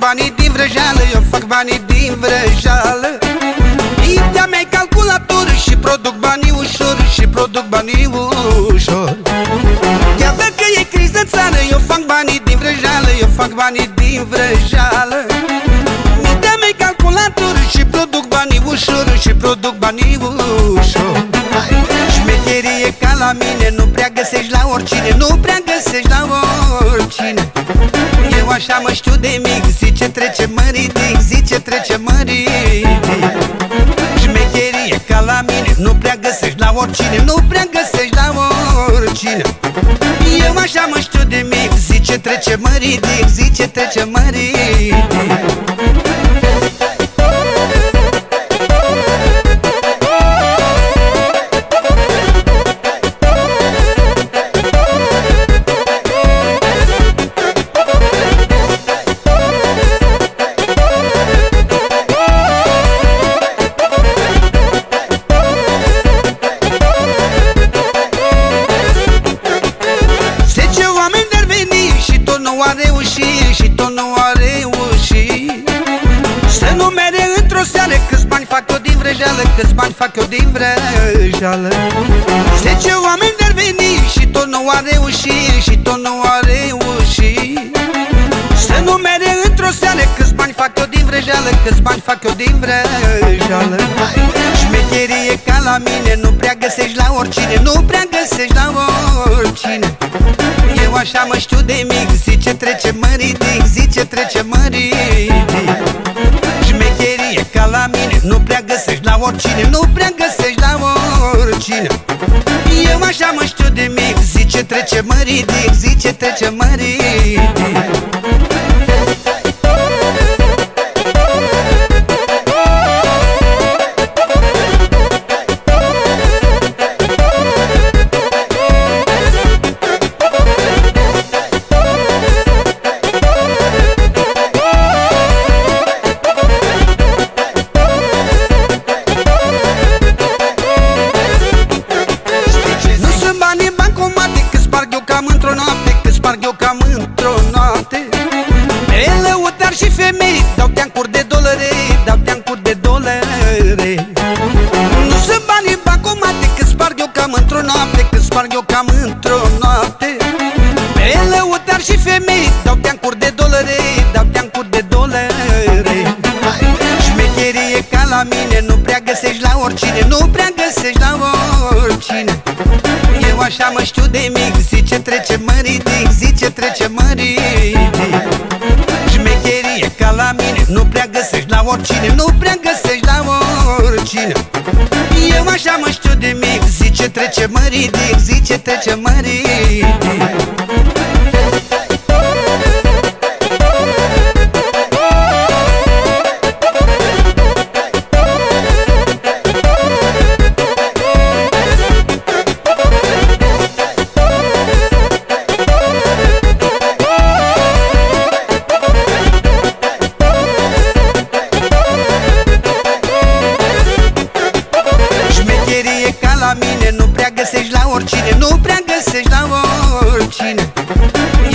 banii din vrăjeală, eu fac banii din vrăjeală. Mintea mea-i calculator și produc banii ușor, și produc banii ușor. Chiar dacă e criză în țară, eu fac banii din vrăjeală, eu fac banii din vrăjeală. Mintea mea-i calculator și produc banii ușor, și produc banii ușor. Șmecherie ca la mine nu prea găsești la oricine, nu prea găsești la oricine. Eu așa mă știu de mic, zice trece măritic, zice trece măritic. Șmecherie ca la mine nu prea găsești la oricine, nu prea găsești la oricine. Eu așa mă știu de mic, zice trece măritic, zice trece măritic. A reușit și tot nu a reușit să numere într-o seară câți bani fac eu din vrăjeală, câți bani fac eu din vrăjeală. 10 oameni de-ar veni și tot nu a reușit, și tot nu a reușit să numere într-o seară câți bani fac eu din vrăjeală, câți bani fac eu din vrăjeală. Șmecherie ca la mine nu prea găsești la oricine, nu prea găsești la oricine. Eu așa mă știu de mic, zice trece măritic, zice trece măritic. Șmecherie ca la mine nu prea găsești la oricine, nu prea găsești la oricine. Eu așa mă știu de mic, zice trece măritic, zice trece măritic. Și femei dau teancuri de dolare, dau teancuri de dolare. Nu sunt bani în bancomate, că sparg eu cam într-o noapte, că sparg eu cam într-o noapte. Pe lăutari și femei dau teancuri de dolare, dau teancuri de dolare. Șmecherie ca la mine nu prea găsești la oricine, nu prea găsești la oricine. Eu așa mă știu de mic, zice trece măritic, zice trece măritic. Șmecherie ca la mine nu prea găsești la oricine, nu prea găsești la oricine. Eu așa mă știu de mic, zice trece măritic, zice trece măritic. La mine nu prea găsești la oricine, nu prea găsești la oricine.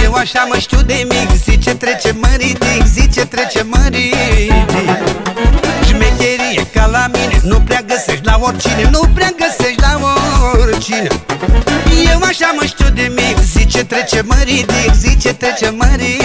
Eu așa mă știu de mic, zice trece măritic, zice trece măritic. Șmecherie ca la mine nu prea găsești la oricine, nu prea găsești la oricine. Eu așa mă știu de mic, zice trece măritic, zice trece măritic.